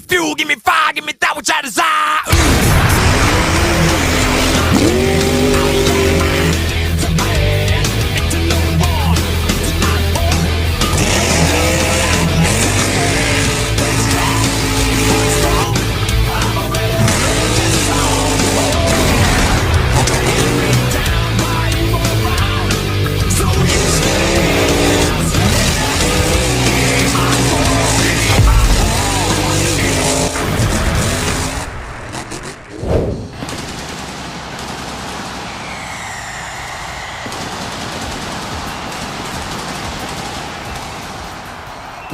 fuel, give me fire, give me that which I desire.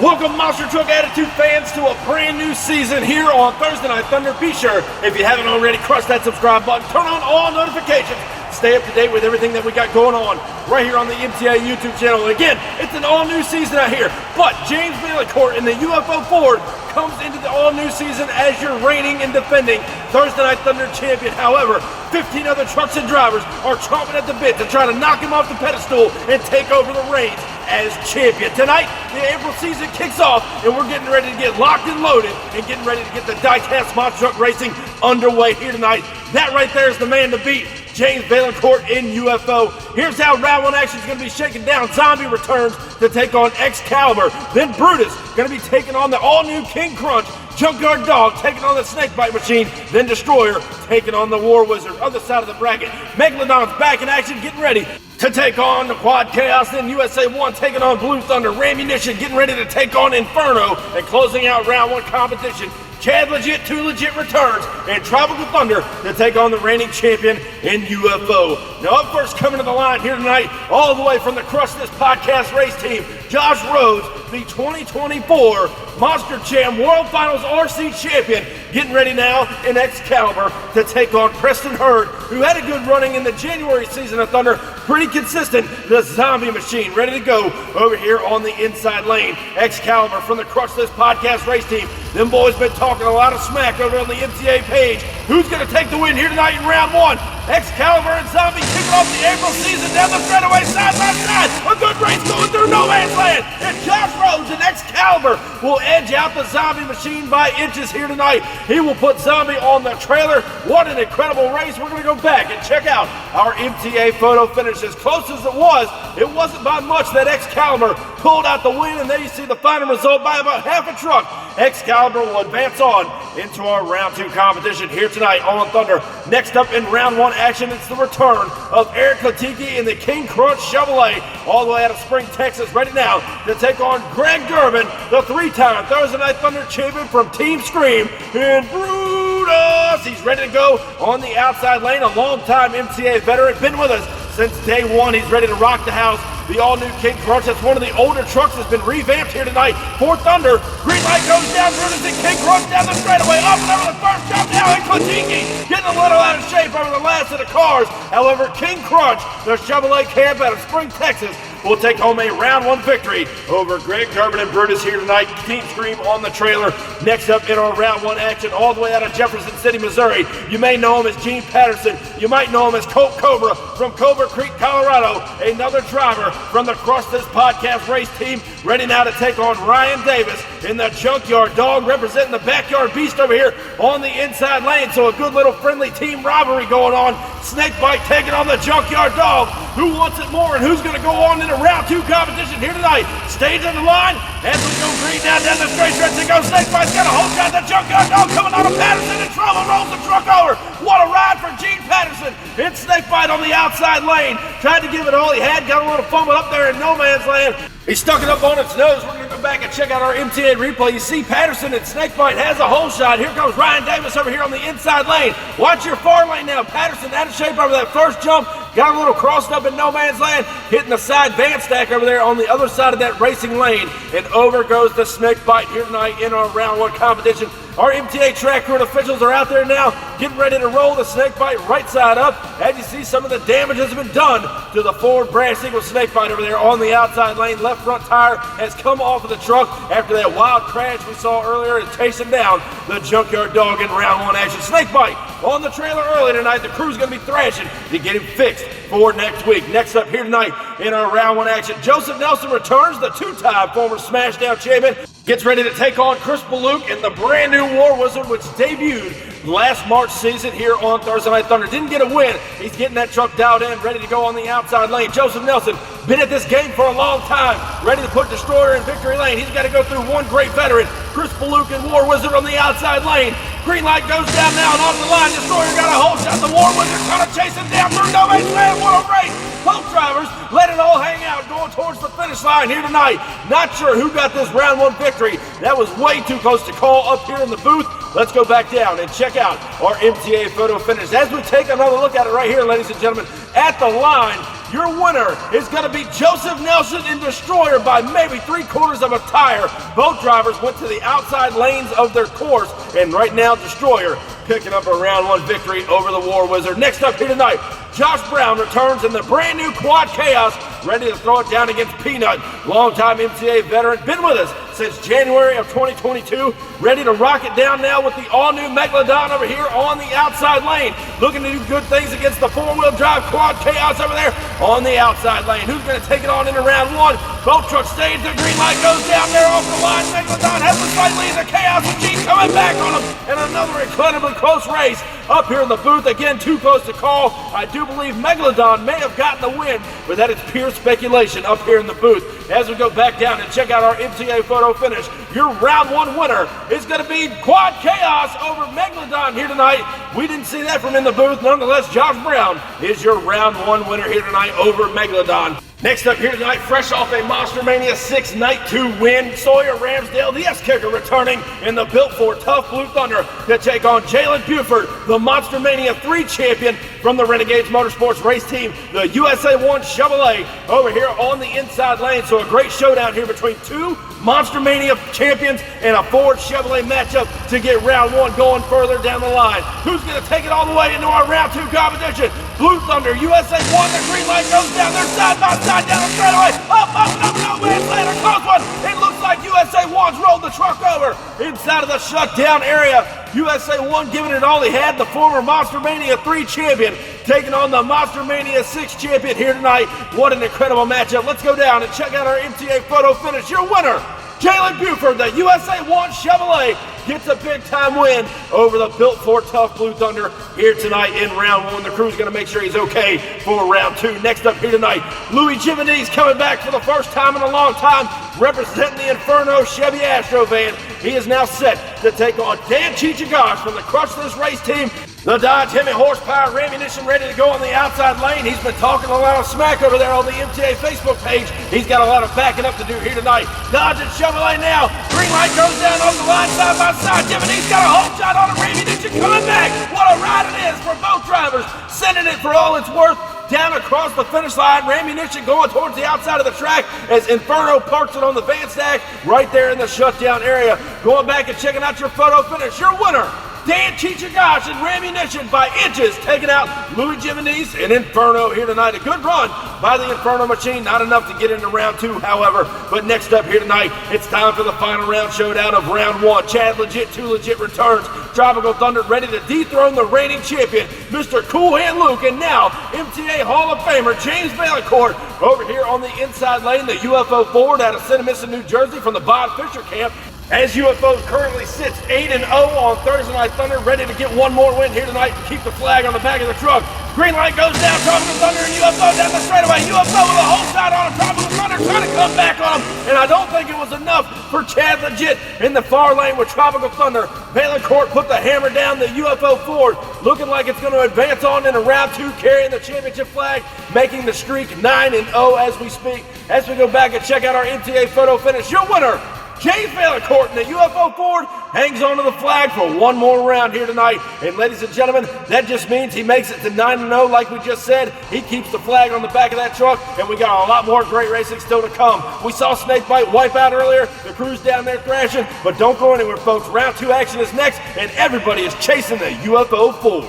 Welcome, Monster Truck Attitude fans, to a brand new season here on Thursday Night Thunder. Be sure, if you haven't already, crush that subscribe button, turn on all notifications, stay up to date with everything that we got going on right here on the MTA YouTube channel. And again, it's an all-new season out here, but James Baileycourt in the UFO Ford comes into the all-new season as your reigning and defending Thursday Night Thunder champion. However, 15 other trucks and drivers are chomping at the bit to try to knock him off the pedestal and take over the reins as champion. Tonight, the April season kicks off, and we're getting ready to get locked and loaded and getting ready to get the Diecast Monster Truck Racing underway here tonight. That right there is the man to beat, James Baileycourt in UFO. Here's how round one action is going to be shaken down. Zombie returns to take on Excalibur. Then Brutus going to be taking on the all-new King Crunch. Junkyard Dog taking on the Snakebite Machine. Then Destroyer taking on the War Wizard. Other side of the bracket, Megalodon's back in action, getting ready to take on the Quad Chaos. Then USA 1 taking on Blue Thunder. Rammunition getting ready to take on Inferno. And closing out round one competition, Chad Legit, 2 Legit returns, and Tropical Thunder to take on the reigning champion in UFO. Now up first, coming to the line here tonight, all the way from the Crush This Podcast race team, Josh Rhodes, the 2024 Monster Jam World Finals RC champion, getting ready now in Excalibur to take on Preston Hurd, who had a good running in the January season of Thunder, pretty consistent. The Zombie Machine ready to go over here on the inside lane. Excalibur from the Crush This Podcast race team. Them boys been talking a lot of smack over on the MTA page. Who's going to take the win here tonight in round one? Excalibur and Zombie kicking off the April season down the straightaway side by side. A good race going through no man's land. And Josh Rhodes and Excalibur will edge out the Zombie Machine by inches here tonight. He will put Zombie on the trailer. What an incredible race. We're going to go back and check out our MTA photo finish. As close as it wasn't by much that Excalibur pulled out the win, and there you see the final result by about half a truck. Excalibur will advance on into our round two competition here tonight on Thunder. Next up in round one action, it's the return of Eric Latiki in the King Crunch Chevrolet, all the way out of Spring, Texas, ready now to take on Greg Durbin, the 3-time Thursday Night Thunder champion from Team Scream, and Brutus. He's ready to go on the outside lane, a long-time MTA veteran, been with us since day one. He's ready to rock the house. The all-new King Crunch, that's one of the older trucks, has been revamped here tonight for Thunder. Green light goes down, Brutus and King Crunch down the straightaway, up and over the first jump now, and Klatiki getting a little out of shape over the last of the cars. However, King Crunch, the Chevrolet camp out of Spring, Texas, will take home a round one victory over Greg Durbin and Brutus here tonight. Team Scream on the trailer. Next up in our round one action, all the way out of Jefferson City, Missouri, you may know him as Gene Patterson. You might know him as Colt Cobra from Cobra Creek, Colorado. Another driver from the Crush This Podcast race team, ready now to take on Ryan Davis in the Junkyard Dog, representing the Backyard Beast over here on the inside lane. So a good little friendly team rivalry going on. Snakebite taking on the Junkyard Dog. Who wants it more, and who's going to go on into round two competition here tonight? Stage on the line as we go green down the straight stretch to go. Snakebite's got a hold shot. The Junkyard Dog coming out of Patterson in trouble, rolls the truck over. What a ride for Gene Patterson. It's Snakebite on the outside lane. Tried to give it all he had, got a little fumble up there in no man's land. He stuck it up on its nose. We're going to go back and check out our MTA replay. You see Patterson and Snakebite has a hole shot. Here comes Ryan Davis over here on the inside lane. Watch your far lane now. Patterson out of shape over that first jump. Got a little crossed up in no man's land, hitting the side van stack over there on the other side of that racing lane. And over goes the Snakebite here tonight in our round one competition. Our MTA track crew and officials are out there now, getting ready to roll the Snakebite right side up. As you see, some of the damage has been done to the Ford Brass Eagle Snakebite over there on the outside lane. Left front tire has come off of the truck after that wild crash we saw earlier and chasing down the Junkyard Dog in round one action. Snakebite on the trailer early tonight. The crew's going to be thrashing to get him fixed fixed for next week. Next up here tonight in our round one action, Joseph Nelson returns, the two-time former Smashdown champion, gets ready to take on Chris Baluk in the brand new War Wizard, which debuted last March season here on Thursday Night Thunder. Didn't get a win. He's getting that truck dialed in, ready to go on the outside lane. Joseph Nelson, been at this game for a long time, ready to put Destroyer in victory lane. He's got to go through one great veteran, Chris Baluk and War Wizard on the outside lane. Green light goes down now and off the line. Destroyer got a hold shot. The War Wizard trying to chase him down through no man's land. What a race! Both drivers let it all hang out going towards the finish line here tonight. Not sure who got this round one victory. That was way too close to call up here in the booth. Let's go back down and check out our MTA photo finish. As we take another look at it right here, ladies and gentlemen, at the line, your winner is going to be Joseph Nelson in Destroyer by maybe 3/4 of a tire. Both drivers went to the outside lanes of their course, and right now Destroyer picking up a round one victory over the War Wizard. Next up here tonight, Josh Brown returns in the brand new Quad Chaos, ready to throw it down against Peanut. Longtime MTA veteran, been with us since January of 2022, ready to rock it down now with the all-new Megalodon over here on the outside lane. Looking to do good things against the four-wheel drive Quad Chaos over there on the outside lane. Who's going to take it on into round one? Both trucks stay. The green light goes down there off the line. Megalodon has the slight lead. The Chaos machine coming back on him. And another incredibly close race up here in the booth. Again, too close to call. I do believe Megalodon may have gotten the win, but that is pure speculation up here in the booth. As we go back down and check out our MTA photo finish, your round one winner is going to be Quad Chaos over Megalodon here tonight. We didn't see that from in the booth. Nonetheless, Josh Brown is your round one winner here tonight over Megalodon. Next up here tonight, fresh off a Monster Mania 6 Night 2 win, Sawyer Ramsdale, the S-Kicker, returning in the Built For Tough Blue Thunder to take on Jalen Buford, the Monster Mania 3 champion from the Renegades Motorsports race team, the USA 1 Chevrolet, over here on the inside lane. So a great showdown here between two Monster Mania champions and a Ford Chevrolet matchup to get round one going further down the line. Who's going to take it all the way into our round two competition? Blue Thunder, USA 1, the green light goes down there side by side down the straightaway. Up, no man's land, a close one. It looks like USA 1's rolled the truck over inside of the shutdown area. USA 1 giving it all he had, the former Monster Mania 3 champion taking on the Monster Mania 6 champion here tonight. What an incredible matchup. Let's go down and check out our MTA photo finish. Your winner, Jalen Buford, the USA 1 Chevrolet, gets a big-time win over the Built For Tough Blue Thunder here tonight in round one. The crew's going to make sure he's okay for round two. Next up here tonight, Louis Jimenez coming back for the first time in a long time, representing the Inferno Chevy Astro van. He is now set to take on Dan Chichagash from the Crushless race team. The Dodge Hemi horsepower ammunition ready to go on the outside lane. He's been talking a lot of smack over there on the MTA Facebook page. He's got a lot of backing up to do here tonight. Dodge and Chevrolet now. Green light goes down on the line side by side. Jimenez got a hold shot on him. Ammunition coming back. What a ride it is for both drivers. Sending it for all it's worth down across the finish line. Ammunition going towards the outside of the track as Inferno parks it on the van stack right there in the shutdown area. Going back and checking out your photo finish. Your winner, Dan Chichagash and Rammunition by inches, taking out Louis Jimenez and Inferno here tonight. A good run by the Inferno machine. Not enough to get into round two, however. But next up here tonight, it's time for the final round showdown of round one. Chad Legit, 2 Legit returns. Tropical Thunder ready to dethrone the reigning champion, Mr. Cool Hand Luke. And now, MTA Hall of Famer James Vaillancourt over here on the inside lane. The UFO Ford out of Cinnamon, New Jersey from the Bob Fisher camp. As UFO currently sits 8-0 on Thursday Night Thunder, ready to get one more win here tonight and keep the flag on the back of the truck. Green light goes down, Tropical Thunder and UFO down the straightaway. UFO with a hold shot on him, Tropical Thunder trying to come back on him. And I don't think it was enough for Chad Legit in the far lane with Tropical Thunder. Vaillancourt put the hammer down, the UFO Ford looking like it's going to advance on into round two, carrying the championship flag, making the streak 9-0 as we speak. As we go back and check out our MTA photo finish, your winner, James Vaillancourt and the UFO Ford hangs onto the flag for one more round here tonight. And ladies and gentlemen, that just means he makes it to 9-0 like we just said. He keeps the flag on the back of that truck, and we got a lot more great racing still to come. We saw Snakebite wipe out earlier. The crew's down there thrashing, but don't go anywhere, folks. Round two action is next, and everybody is chasing the UFO Ford.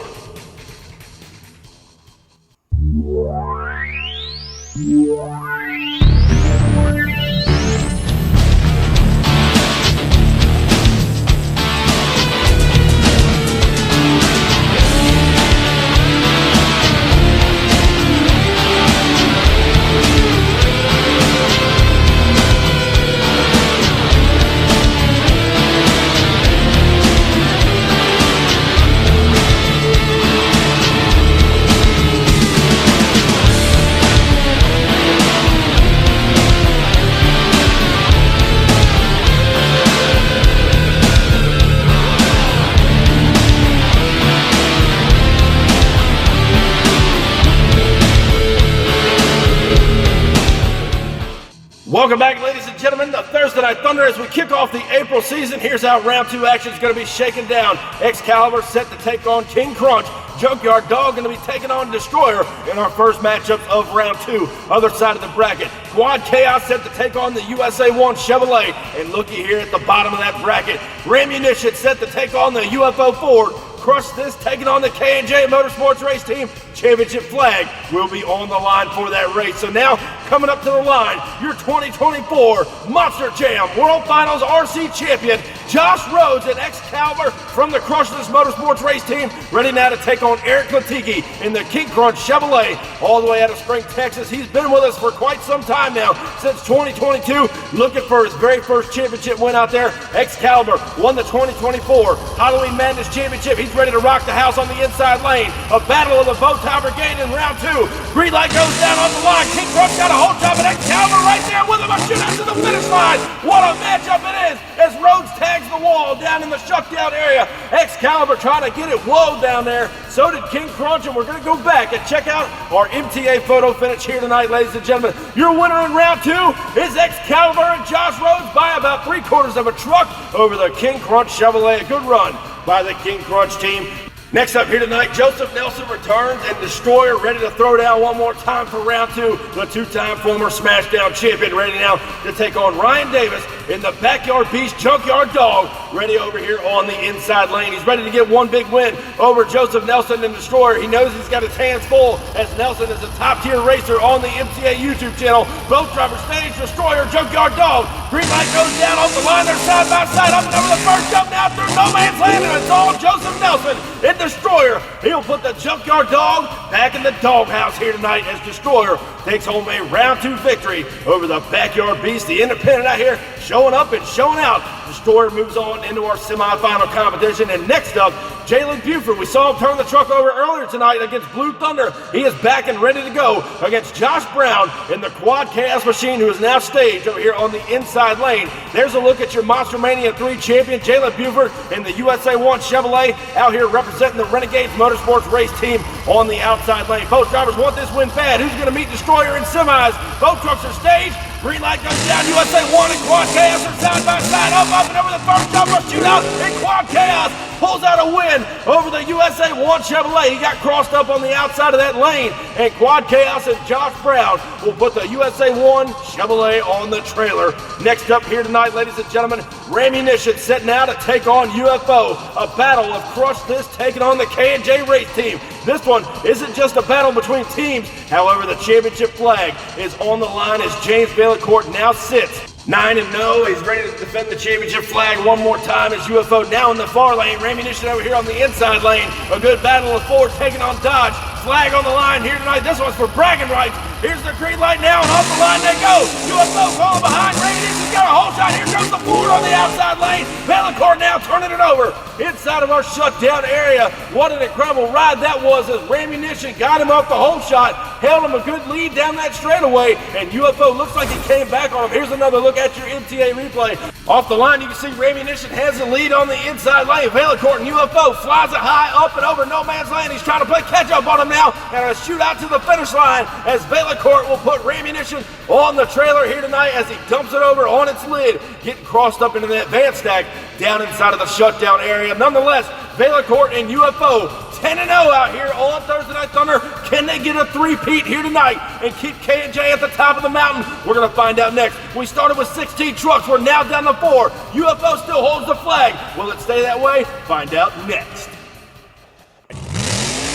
Welcome back, ladies and gentlemen, to Thursday Night Thunder as we kick off the April season. Here's how round 2 action is going to be shaken down. Excalibur set to take on King Crunch. Junkyard Dog going to be taking on Destroyer in our first matchups of round 2. Other side of the bracket, Quad Chaos set to take on the USA 1 Chevrolet. And looky here at the bottom of that bracket, Ramunition set to take on the UFO Ford. Crush This taking on the K&J Motorsports Race Team. Championship flag will be on the line for that race. So now, coming up to the line, your 2024 Monster Jam World Finals RC Champion, Josh Rhodes and Excalibur from the Crush This Motorsports Race Team, ready now to take on Eric Latiki in the King Crunch Chevrolet, all the way out of Spring, Texas. He's been with us for quite some time now, since 2022, looking for his very first championship win out there. Excalibur won the 2024 Halloween Madness Championship. He's ready to rock the house on the inside lane. A battle of the Bowtie Brigade in round 2. Green light goes down on the line. King Crunch got a hold job, and Excalibur right there with him. A shootout to the finish line. What a matchup it is as Rhodes tags the wall down in the shutdown area. Excalibur trying to get it low down there. So did King Crunch, and we're going to go back and check out our MTA photo finish here tonight, ladies and gentlemen. Your winner in round 2 is Excalibur and Josh Rhodes by about 3/4 of a truck over the King Crunch Chevrolet. A good run by the King Crunch team. Next up here tonight, Joseph Nelson returns and Destroyer ready to throw down one more time for round 2. The 2-time former Smashdown champion ready now to take on Ryan Davis in the Backyard Beast Junkyard Dog, ready over here on the inside lane. He's ready to get one big win over Joseph Nelson and Destroyer. He knows he's got his hands full as Nelson is a top-tier racer on the MTA YouTube channel. Both drivers stage, Destroyer, Junkyard Dog. Green light goes down off the line. They're side by side up and over the first jump now through no man's land, and it's all Joseph Nelson in Destroyer. He'll put the Junkyard Dog back in the doghouse here tonight as Destroyer takes home a round 2 victory over the Backyard Beast. The independent out here showing up and showing out. Destroyer moves on into our semifinal competition. And next up, Jalen Buford. We saw him turn the truck over earlier tonight against Blue Thunder. He is back and ready to go against Josh Brown in the Quad Chaos Machine, who is now staged over here on the inside lane. There's a look at your Monster Mania 3 champion, Jalen Buford, in the USA 1 Chevrolet, out here representing the Renegades Motorsports Race Team on the outside lane. Both drivers want this win bad. Who's going to meet Destroyer in semis? Both trucks are staged. Green light goes down. USA 1 and Quad Chaos are side by side. Up and over the first jumper. Shootout. And Quad Chaos pulls out a win over the USA 1 Chevrolet. He got crossed up on the outside of that lane. And Quad Chaos and Josh Brown will put the USA 1 Chevrolet on the trailer. Next up here tonight, ladies and gentlemen, Ramunition set now to take on UFO. A battle of Crush This taking on the K&J Race Team. This one isn't just a battle between teams. However, the championship flag is on the line as James Baileycourt now sits 9-0. He's ready to defend the championship flag one more time as UFO now in the far lane. Ramunition over here on the inside lane. A good battle of Ford taking on Dodge. Flag on the line here tonight. This one's for bragging rights. Here's the green light now, and off the line they go. UFO falling behind. Ramunition's got a hold shot. Here comes the Ford on the outside lane. Baileycourt now turning it over inside of our shutdown area. What an incredible ride that was as Ramunition got him off the hold shot, held him a good lead down that straightaway, and UFO looks like he came back on him. Here's another look at your MTA replay. Off the line, you can see Ramunition has the lead on the inside lane. Baileycourt and UFO flies it high up and over no man's land. He's trying to play catch up on him now, and a shootout to the finish line as Baileycourt will put Ramunition on the trailer here tonight as he dumps it over on its lid, getting crossed up into that van stack down inside of the shutdown area. Nonetheless, Baileycourt and UFO 10-0 out here on Thursday Night Thunder. Can they get a three-peat here tonight and keep K&J at the top of the mountain? We're going to find out next. We started with 16 trucks. We're now down to 4. UFO still holds the flag. Will it stay that way? Find out next.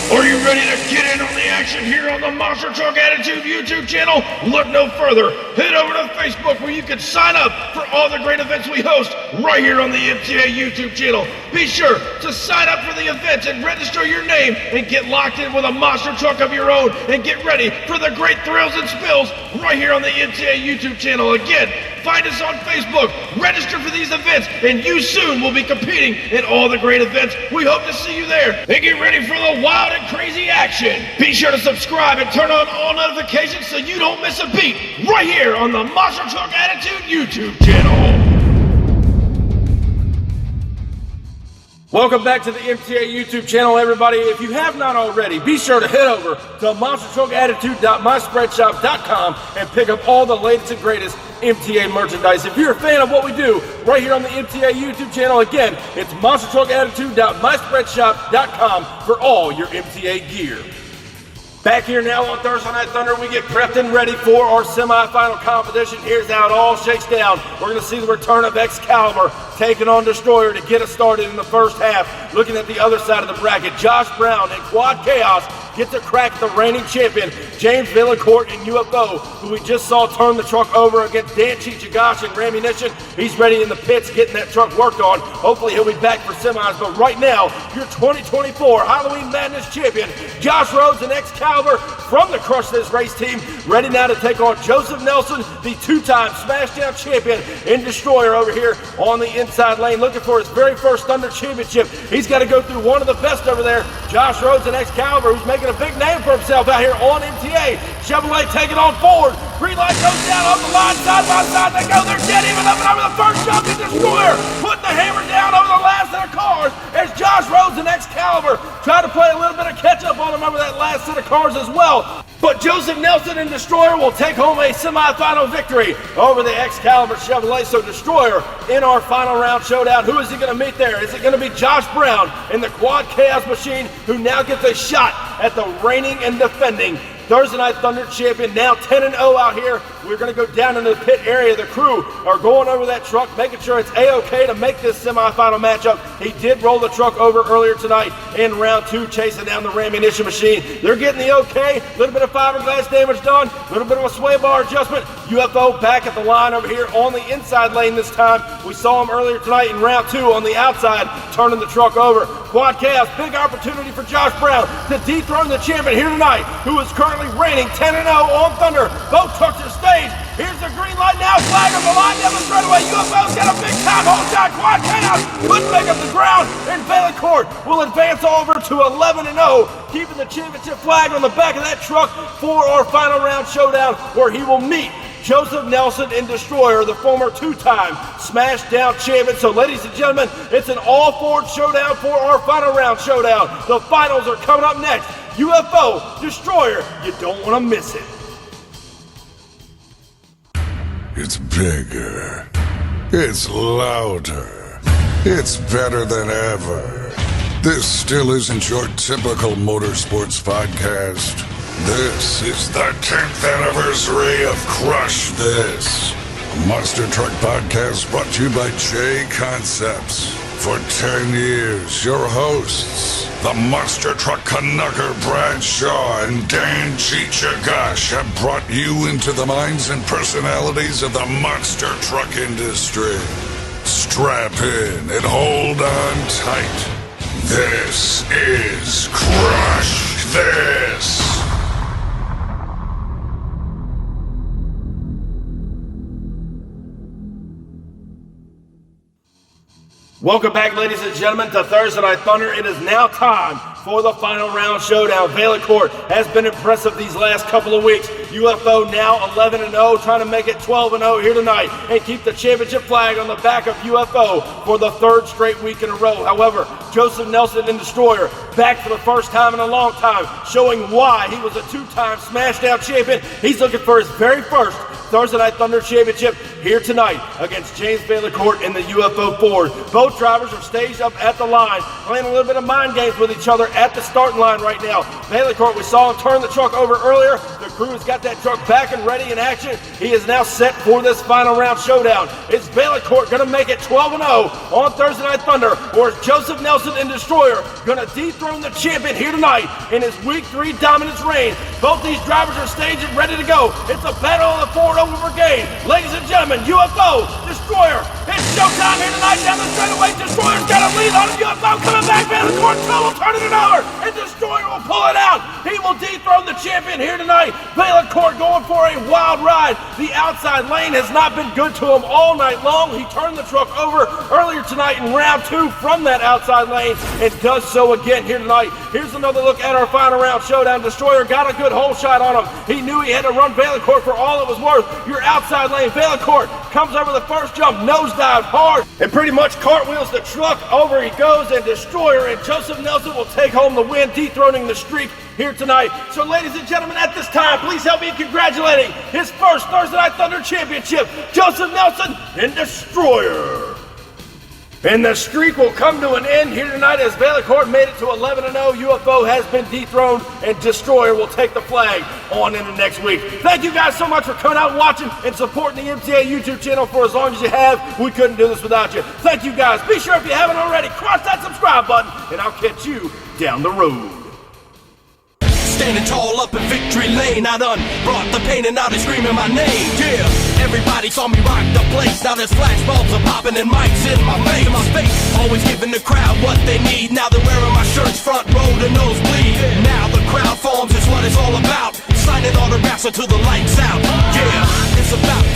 Are you ready to get in on the action here on the Monster Truck Attitude YouTube channel? Look no further. Head over to Facebook where you can sign up for all the great events we host right here on the MTA YouTube channel. Be sure to sign up for the events and register your name and get locked in with a monster truck of your own and get ready for the great thrills and spills right here on the MTA YouTube channel. Again, find us on Facebook, register for these events, and you soon will be competing in all the great events. We hope to see you there. And get ready for the wild and crazy action. Be sure to subscribe and turn on all notifications so you don't miss a beat right here on the Monster Truck Attitude YouTube channel. Welcome back to the MTA YouTube channel, everybody. If you have not already, be sure to head over to monstertruckattitude.myspreadshop.com and pick up all the latest and greatest MTA merchandise. If you're a fan of what we do right here on the MTA YouTube channel, again, it's monstertruckattitude.myspreadshop.com for all your MTA gear. Back here now on Thursday Night Thunder, we get prepped and ready for our semifinal competition. Here's how it all shakes down. We're going to see the return of Excalibur taking on Destroyer to get us started in the first half. Looking at the other side of the bracket, Josh Brown and Quad Chaos get to crack the reigning champion, James Villancourt and UFO, who we just saw turn the truck over against Dan Chichagash and Rammunition. He's ready in the pits getting that truck worked on. Hopefully he'll be back for semis, but right now, your 2024 Halloween Madness champion, Josh Rhodes and Excalibur from the Crush This Race team, ready now to take on Joseph Nelson, the two-time Smashdown champion and Destroyer over here on the inside lane, looking for his very first Thunder Championship. He's got to go through one of the best over there, Josh Rhodes and Excalibur, who's making a big name for himself out here on MTA. Chevrolet taking on forward. Green light goes down on the line, side by side they go. They're dead even up and over the first jump. And Destroyer putting the hammer down over the last set of cars as Josh Rhodes and Excalibur try to play a little bit of catch up on him over that last set of cars as well. But Joseph Nelson and Destroyer will take home a semifinal victory over the Excalibur Chevrolet. So Destroyer in our final round showdown. Who is he going to meet there? Is it going to be Josh Brown in the Quad Chaos machine, who now gets a shot at the reigning and defending Thursday Night Thunder champion, now 10-0 out here? We're going to go down into the pit area. The crew are going over that truck, making sure it's A-OK to make this semifinal matchup. He did roll the truck over earlier tonight in round 2, chasing down the Rammunition machine. They're getting the OK. A little bit of fiberglass damage done, a little bit of a sway bar adjustment. UFO back at the line over here on the inside lane this time. We saw him earlier tonight in round 2 on the outside, turning the truck over. Quad Chaos, big opportunity for Josh Brown to dethrone the champion here tonight, who is currently reigning 10-0 on Thunder. Both trucks are staged. Here's the green light now. Flag on the line down the straightaway. UFO's got a big time hold shot. Quad Chaos couldn't make up the ground, and Villancourt will advance over to 11-0, keeping the championship flag on the back of that truck for our final round showdown, where he will meet Joseph Nelson and Destroyer, the former two-time Smashdown champion. So ladies and gentlemen, it's an all-Ford showdown for our final round showdown. The finals are coming up next. UFO, Destroyer, you don't want to miss it. It's bigger. It's louder. It's better than ever. This still isn't your typical motorsports podcast. This is the 10th anniversary of Crush This, a Monster Truck podcast brought to you by J Concepts. For 10 years, your hosts, the Monster Truck Canucker Brad Shaw and Dan Chichagash, have brought you into the minds and personalities of the monster truck industry. Strap in and hold on tight. This is Crush This! Welcome back, ladies and gentlemen, to Thursday Night Thunder. It is now time for the final round showdown. Villancourt has been impressive these last couple of weeks. UFO now 11-0, trying to make it 12-0 here tonight and keep the championship flag on the back of UFO for the third straight week in a row. However, Joseph Nelson and Destroyer back for the first time in a long time, showing why he was a two-time Smashdown champion. He's looking for his very first Thursday Night Thunder Championship here tonight against James Villancourt in the UFO Ford. Both drivers are staged up at the line, playing a little bit of mind games with each other at the starting line right now. Villancourt, we saw him turn the truck over earlier. The crew has got that truck back and ready in action. He is now set for this final round showdown. Is Villancourt going to make it 12-0 on Thursday Night Thunder, or is Joseph Nelson and Destroyer going to dethrone the champion here tonight in his Week 3 dominance reign? Both these drivers are staged and ready to go. It's a battle of the Ford over brigade. Ladies and gentlemen, UFO, Destroyer, it's showtime here tonight down the straightaway. Destroyer's got a lead on him. UFO coming back, Villancourt will turn it over, and Destroyer will pull it out. He will dethrone the champion here tonight. Villancourt going for a wild ride. The outside lane has not been good to him all night long. He turned the truck over earlier tonight in round 2 from that outside lane and does so again here tonight. Here's another look at our final round showdown. Destroyer got a good hole shot on him. He knew he had to run Villancourt for all it was worth. your outside lane. Velocord comes over the first jump, nosedive hard, and pretty much cartwheels the truck. Over he goes, and Destroyer and Joseph Nelson will take home the win, dethroning the streak here tonight. So ladies and gentlemen, at this time, please help me in congratulating his first Thursday Night Thunder Championship, Joseph Nelson and Destroyer. And the streak will come to an end here tonight as Velocord made it to 11-0. UFO has been dethroned, and Destroyer will take the flag on into next week. Thank you guys so much for coming out and watching and supporting the MTA YouTube channel for as long as you have. We couldn't do this without you. Thank you guys. Be sure if you haven't already, cross that subscribe button, and I'll catch you down the road. Standing tall up in victory lane, I done brought the pain and now they screaming my name. Yeah, everybody saw me rock the place. Now there's flashbulbs are popping and mics in my face. Always giving the crowd what they need. Now they're wearing my shirts front row to nosebleed. Now the crowd forms is what it's all about. Signing autographs until the lights out. Yeah, it's about